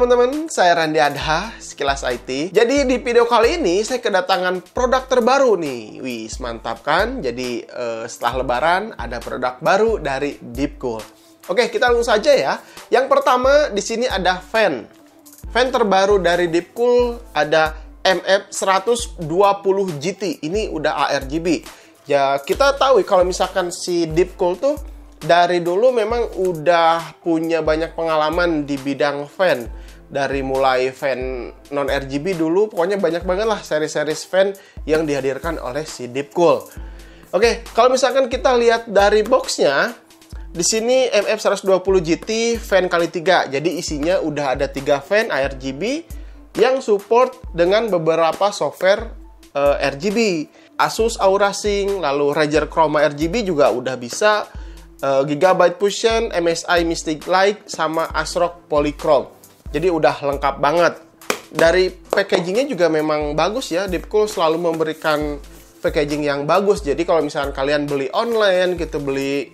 teman-teman, saya Randi Adha, Sekilas IT. Jadi di video kali ini saya kedatangan produk terbaru nih. Wih, mantap kan? Jadi setelah lebaran ada produk baru dari Deepcool. Oke, kita langsung saja ya. Yang pertama di sini ada fan. Fan terbaru dari Deepcool ada MF120GT. Ini udah ARGB. Ya, kita tahu kalau misalkan si Deepcool tuh dari dulu memang udah punya banyak pengalaman di bidang fan. Dari mulai fan non-RGB dulu, pokoknya banyak banget lah seri-seri fan yang dihadirkan oleh si Deepcool. Oke, kalau misalkan kita lihat dari boxnya, di sini MF120GT fan kali 3. Jadi isinya udah ada 3 fan RGB yang support dengan beberapa software RGB. Asus Aura Sync, lalu Razer Chroma RGB juga udah bisa. Gigabyte Fusion, MSI Mystic Light, sama ASRock Polychrome. Jadi udah lengkap banget. Dari packagingnya juga memang bagus ya. Deepcool selalu memberikan packaging yang bagus. Jadi kalau misalkan kalian beli online gitu, beli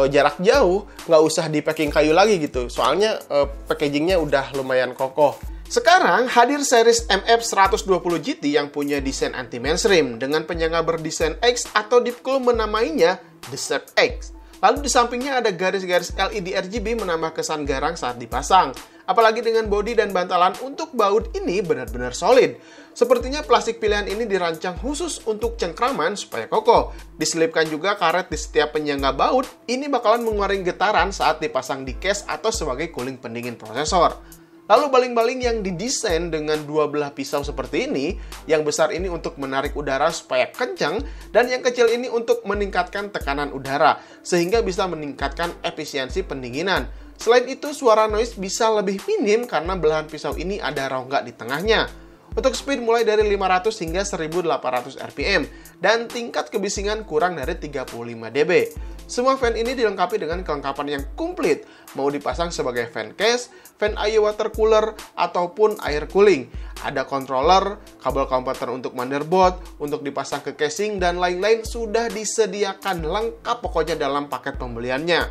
jarak jauh, nggak usah di packing kayu lagi gitu. Soalnya packagingnya udah lumayan kokoh. Sekarang hadir series MF120GT yang punya desain anti-mainstream dengan penyangga berdesain X atau Deepcool menamainya The Shape X. Lalu di sampingnya ada garis-garis LED RGB menambah kesan garang saat dipasang. Apalagi dengan bodi dan bantalan untuk baut ini benar-benar solid. Sepertinya plastik pilihan ini dirancang khusus untuk cengkraman supaya kokoh. Diselipkan juga karet di setiap penyangga baut, ini bakalan mengeluarkan getaran saat dipasang di case atau sebagai cooling pendingin prosesor. Lalu baling-baling yang didesain dengan dua belah pisau seperti ini, yang besar ini untuk menarik udara supaya kencang, dan yang kecil ini untuk meningkatkan tekanan udara, sehingga bisa meningkatkan efisiensi pendinginan. Selain itu, suara noise bisa lebih minim karena belahan pisau ini ada rongga di tengahnya. Untuk speed mulai dari 500 hingga 1800 rpm, dan tingkat kebisingan kurang dari 35 dB. Semua fan ini dilengkapi dengan kelengkapan yang komplit, mau dipasang sebagai fan case, fan IO water cooler, ataupun air cooling. Ada controller, kabel komputer untuk motherboard, untuk dipasang ke casing, dan lain-lain sudah disediakan lengkap pokoknya dalam paket pembeliannya.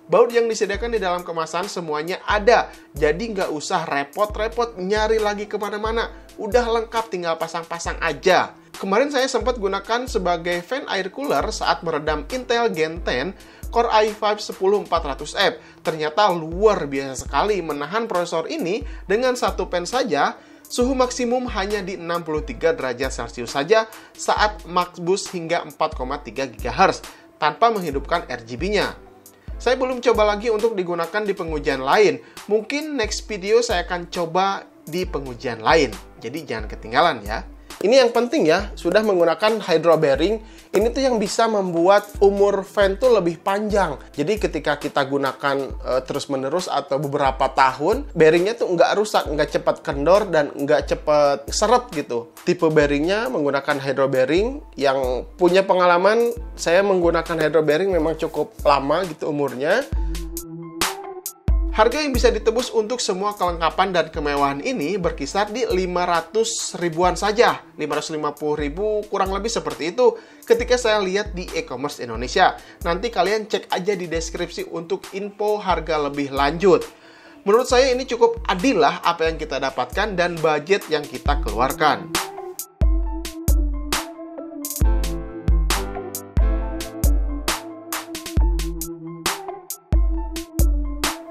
Baut yang disediakan di dalam kemasan semuanya ada, jadi nggak usah repot-repot nyari lagi kemana-mana. Udah lengkap, tinggal pasang-pasang aja. Kemarin saya sempat gunakan sebagai fan air cooler saat meredam Intel Gen 10 Core i5 10400F. Ternyata luar biasa sekali menahan prosesor ini dengan satu fan saja. Suhu maksimum hanya di 63 derajat Celcius saja saat max boost hingga 4,3 GHz tanpa menghidupkan RGB-nya. Saya belum coba lagi untuk digunakan di pengujian lain. Mungkin next video saya akan coba di pengujian lain. Jadi jangan ketinggalan ya. Ini yang penting ya, sudah menggunakan hydro bearing. Ini tuh yang bisa membuat umur fan tuh lebih panjang. Jadi ketika kita gunakan terus-menerus atau beberapa tahun, bearingnya tuh nggak rusak, nggak cepat kendor, dan nggak cepat seret gitu. Tipe bearingnya menggunakan hydro bearing. Yang punya pengalaman, saya menggunakan hydro bearing memang cukup lama gitu umurnya. Harga yang bisa ditebus untuk semua kelengkapan dan kemewahan ini berkisar di 500 ribuan saja. 550 ribu kurang lebih seperti itu ketika saya lihat di e-commerce Indonesia. Nanti kalian cek aja di deskripsi untuk info harga lebih lanjut. Menurut saya ini cukup adil lah apa yang kita dapatkan dan budget yang kita keluarkan.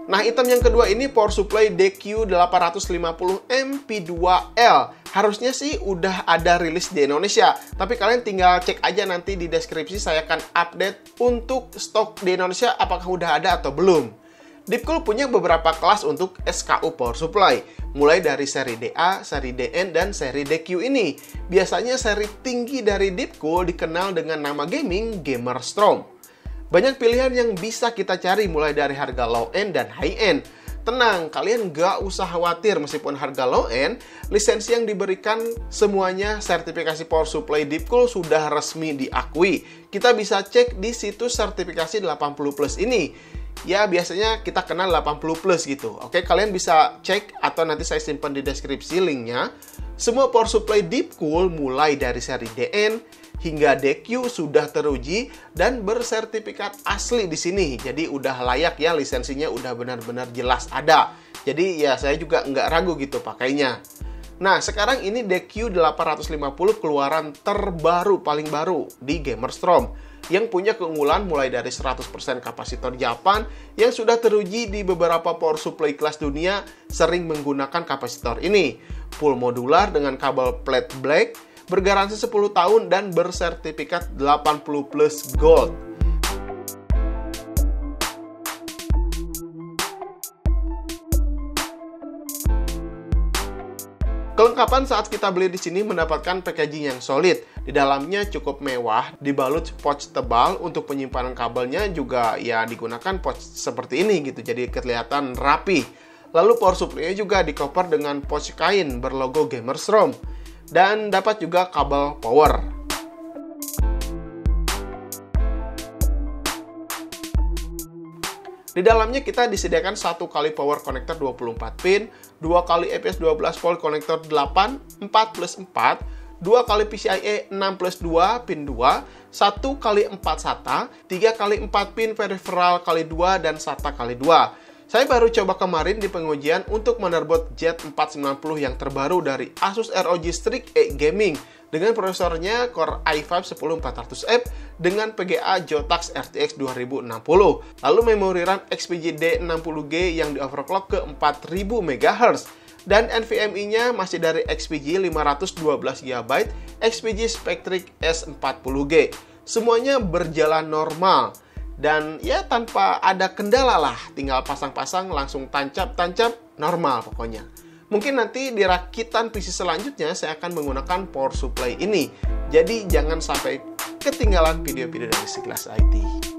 Nah, item yang kedua ini power supply DQ850MP2L. Harusnya sih udah ada rilis di Indonesia, tapi kalian tinggal cek aja nanti di deskripsi, saya akan update untuk stok di Indonesia apakah udah ada atau belum. Deepcool punya beberapa kelas untuk SKU power supply, mulai dari seri DA, seri DN, dan seri DQ ini. Biasanya seri tinggi dari Deepcool dikenal dengan nama gaming Gamerstrom. Banyak pilihan yang bisa kita cari mulai dari harga low end dan high end. Tenang, kalian gak usah khawatir meskipun harga low end, lisensi yang diberikan semuanya sertifikasi power supply Deepcool sudah resmi diakui. Kita bisa cek di situs sertifikasi 80+ ini. Ya, biasanya kita kenal 80+ gitu. Oke, kalian bisa cek atau nanti saya simpan di deskripsi linknya. Semua power supply Deepcool mulai dari seri DN hingga DQ sudah teruji dan bersertifikat asli di sini. Jadi udah layak ya, lisensinya udah benar-benar jelas ada. Jadi ya saya juga nggak ragu gitu pakainya. Nah, sekarang ini DQ850 keluaran terbaru, paling baru di Gamerstrom, yang punya keunggulan mulai dari 100% kapasitor Japan yang sudah teruji di beberapa power supply kelas dunia sering menggunakan kapasitor ini. Full modular dengan kabel flat black, bergaransi 10 tahun dan bersertifikat 80 plus gold. Kelengkapan saat kita beli di sini mendapatkan packaging yang solid. Di dalamnya cukup mewah, dibalut pouch tebal untuk penyimpanan kabelnya juga ya digunakan pouch seperti ini gitu. Jadi kelihatan rapi. Lalu power supply-nya juga di-cover dengan pouch kain berlogo Gamerstrom dan dapat juga kabel power. Di dalamnya kita disediakan 1 kali power connector 24 pin, 2 kali EPS 12 volt connector 8, 4+4, 2 kali PCIe 6+2 pin 2, 1 kali 4 SATA, 3 kali 4 pin peripheral kali 2, dan SATA kali 2. Saya baru coba kemarin di pengujian untuk motherboard Z490 yang terbaru dari Asus ROG Strix E Gaming dengan prosesornya Core i5-10400F dengan PGA Jotax RTX 2060. Lalu memori RAM XPG D60G yang di overclock ke 4000 MHz. Dan NVMe-nya masih dari XPG 512GB, XPG Spectrix S40G. Semuanya berjalan normal. Dan ya tanpa ada kendala lah, tinggal pasang-pasang langsung tancap-tancap normal pokoknya. Mungkin nanti di rakitan PC selanjutnya saya akan menggunakan power supply ini. Jadi jangan sampai ketinggalan video-video dari Sekilas IT.